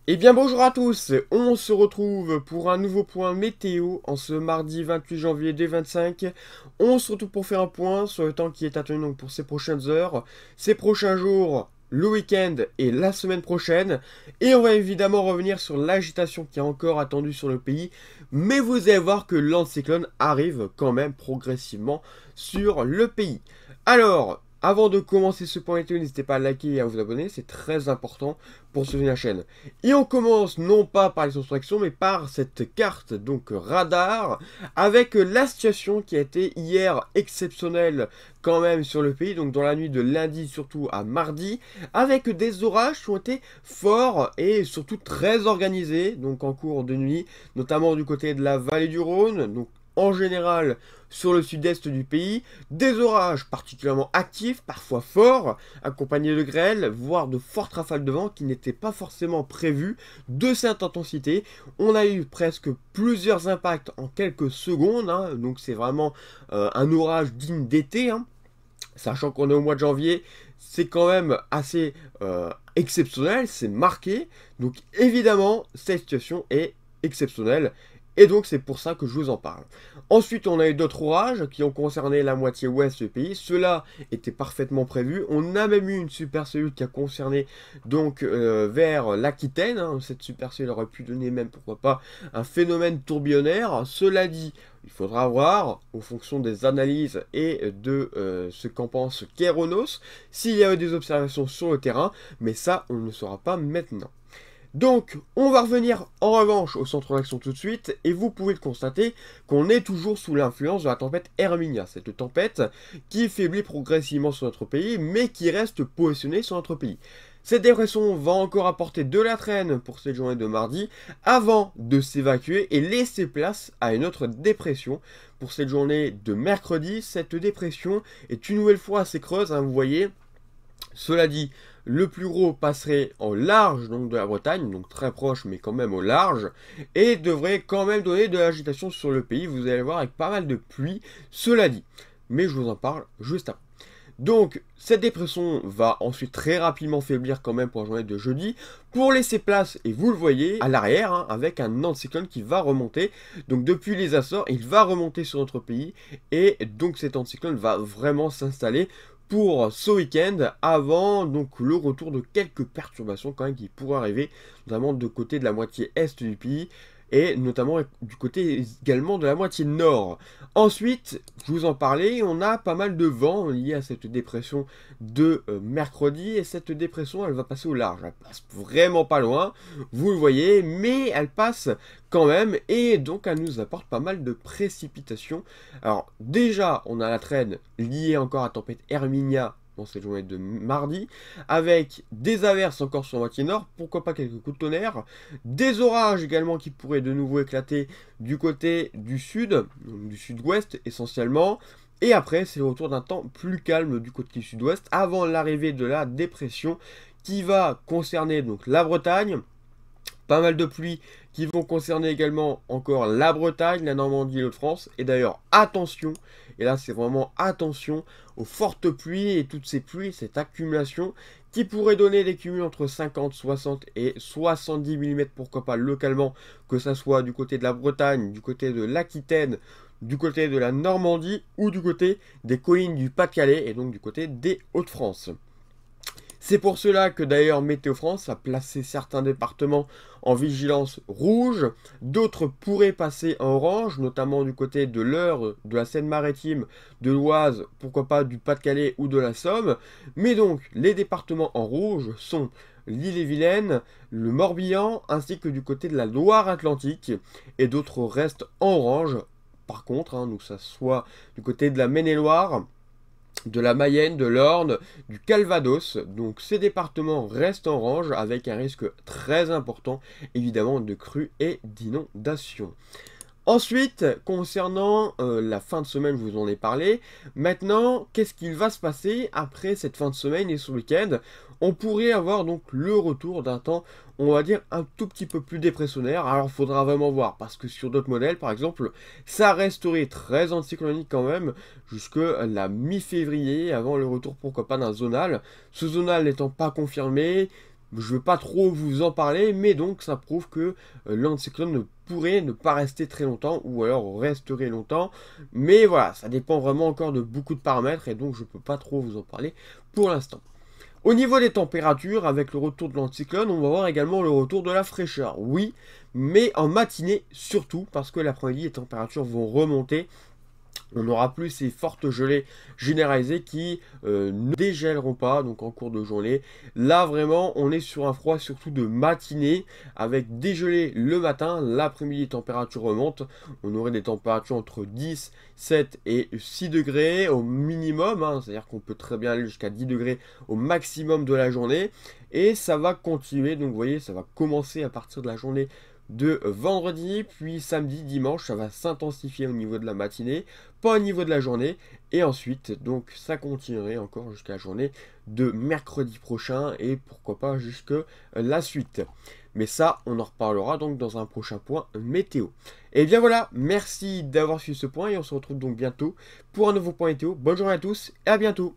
Eh bien bonjour à tous, on se retrouve pour un nouveau point météo en ce mardi 28 janvier 2025. On se retrouve pour faire un point sur le temps qui est attendu donc pour ces prochaines heures, ces prochains jours, le week-end et la semaine prochaine. Et on va évidemment revenir sur l'agitation qui est encore attendue sur le pays. Mais vous allez voir que l'anticyclone arrive quand même progressivement sur le pays. Alors, avant de commencer ce point météo, n'hésitez pas à liker et à vous abonner, c'est très important pour soutenir la chaîne. Et on commence non pas par les instructions, mais par cette carte, donc radar, avec la situation qui a été hier exceptionnelle quand même sur le pays, donc dans la nuit de lundi surtout à mardi, avec des orages qui ont été forts et surtout très organisés, donc en cours de nuit, notamment du côté de la vallée du Rhône, donc en général sur le sud-est du pays, des orages particulièrement actifs, parfois forts, accompagnés de grêles, voire de fortes rafales de vent qui n'étaient pas forcément prévues de cette intensité. On a eu presque plusieurs impacts en quelques secondes, hein, donc c'est vraiment un orage digne d'été, hein, sachant qu'on est au mois de janvier, c'est quand même assez exceptionnel, c'est marqué, donc évidemment cette situation est exceptionnelle. Et donc c'est pour ça que je vous en parle. Ensuite on a eu d'autres orages qui ont concerné la moitié ouest du pays. Cela était parfaitement prévu. On a même eu une supercellule qui a concerné donc vers l'Aquitaine. Hein. Cette supercellule aurait pu donner même pourquoi pas un phénomène tourbillonnaire. Cela dit, il faudra voir, en fonction des analyses et de ce qu'en pense Kéronos, s'il y a eu des observations sur le terrain. Mais ça on ne le saura pas maintenant. Donc, on va revenir en revanche au centre d'action tout de suite, et vous pouvez le constater qu'on est toujours sous l'influence de la tempête Herminia, cette tempête qui faiblit progressivement sur notre pays, mais qui reste positionnée sur notre pays. Cette dépression va encore apporter de la traîne pour cette journée de mardi, avant de s'évacuer et laisser place à une autre dépression. Pour cette journée de mercredi, cette dépression est une nouvelle fois assez creuse, hein, vous voyez. Cela dit, le plus gros passerait en large donc de la Bretagne, donc très proche mais quand même au large, et devrait quand même donner de l'agitation sur le pays, vous allez voir avec pas mal de pluie, cela dit. Mais je vous en parle juste après. Donc, cette dépression va ensuite très rapidement faiblir quand même pour la journée de jeudi, pour laisser place, et vous le voyez, à l'arrière, hein, avec un anticyclone qui va remonter. Donc depuis les Açores, il va remonter sur notre pays, et donc cet anticyclone va vraiment s'installer pour ce week-end, avant donc le retour de quelques perturbations quand même qui pourraient arriver, notamment de côté de la moitié est du pays, et notamment du côté également de la moitié nord. Ensuite, je vous en parlais, on a pas mal de vent lié à cette dépression de mercredi, et cette dépression elle va passer au large, elle passe vraiment pas loin, vous le voyez, mais elle passe quand même, et donc elle nous apporte pas mal de précipitations. Alors déjà, on a la traîne liée encore à tempête Herminia dans cette journée de mardi, avec des averses encore sur la moitié nord, pourquoi pas quelques coups de tonnerre, des orages également qui pourraient de nouveau éclater du côté du sud, donc du sud-ouest essentiellement, et après c'est le retour d'un temps plus calme du côté du sud-ouest, avant l'arrivée de la dépression qui va concerner donc la Bretagne, pas mal de pluies qui vont concerner également encore la Bretagne, la Normandie et l'Hauts-de-France. Et d'ailleurs, attention, et là c'est vraiment attention aux fortes pluies et toutes ces pluies, cette accumulation qui pourrait donner des cumuls entre 50, 60 et 70 mm, pourquoi pas localement, que ça soit du côté de la Bretagne, du côté de l'Aquitaine, du côté de la Normandie ou du côté des collines du Pas-de-Calais et donc du côté des Hauts-de-France. C'est pour cela que d'ailleurs Météo France a placé certains départements en vigilance rouge, d'autres pourraient passer en orange, notamment du côté de l'Eure, de la Seine-Maritime, de l'Oise, pourquoi pas du Pas-de-Calais ou de la Somme. Mais donc les départements en rouge sont l'Ille-et-Vilaine, le Morbihan, ainsi que du côté de la Loire-Atlantique, et d'autres restent en orange. Par contre, hein, donc ça soit du côté de la Maine-et-Loire, de la Mayenne, de l'Orne, du Calvados. Donc ces départements restent en orange avec un risque très important évidemment de crues et d'inondations. Ensuite, concernant la fin de semaine, je vous en ai parlé. Maintenant, qu'est-ce qu'il va se passer après cette fin de semaine et ce week-end? On pourrait avoir donc le retour d'un temps, on va dire, un tout petit peu plus dépressionnaire. Alors, il faudra vraiment voir, parce que sur d'autres modèles, par exemple, ça resterait très anticyclonique quand même, jusque la mi-février, avant le retour, pourquoi pas, d'un zonal. Ce zonal n'étant pas confirmé, je ne veux pas trop vous en parler, mais donc ça prouve que l'anticyclone ne pourrait ne pas rester très longtemps, ou alors resterait longtemps. Mais voilà, ça dépend vraiment encore de beaucoup de paramètres, et donc je ne peux pas trop vous en parler pour l'instant. Au niveau des températures, avec le retour de l'anticyclone, on va voir également le retour de la fraîcheur. Oui, mais en matinée surtout, parce que l'après-midi, les températures vont remonter. On n'aura plus ces fortes gelées généralisées qui ne dégèleront pas, donc en cours de journée. Là, vraiment, on est sur un froid surtout de matinée, avec des gelées le matin. L'après-midi, les températures remontent. On aurait des températures entre 10, 7 et 6 degrés au minimum. C'est-à-dire qu'on peut très bien aller jusqu'à 10 degrés au maximum de la journée. Et ça va continuer, donc vous voyez, ça va commencer à partir de la journée de vendredi, puis samedi, dimanche, ça va s'intensifier au niveau de la matinée, pas au niveau de la journée, et ensuite, donc ça continuerait encore jusqu'à la journée de mercredi prochain, et pourquoi pas jusque la suite. Mais ça, on en reparlera donc dans un prochain point météo. Et bien voilà, merci d'avoir suivi ce point, et on se retrouve donc bientôt pour un nouveau point météo. Bonne journée à tous, et à bientôt.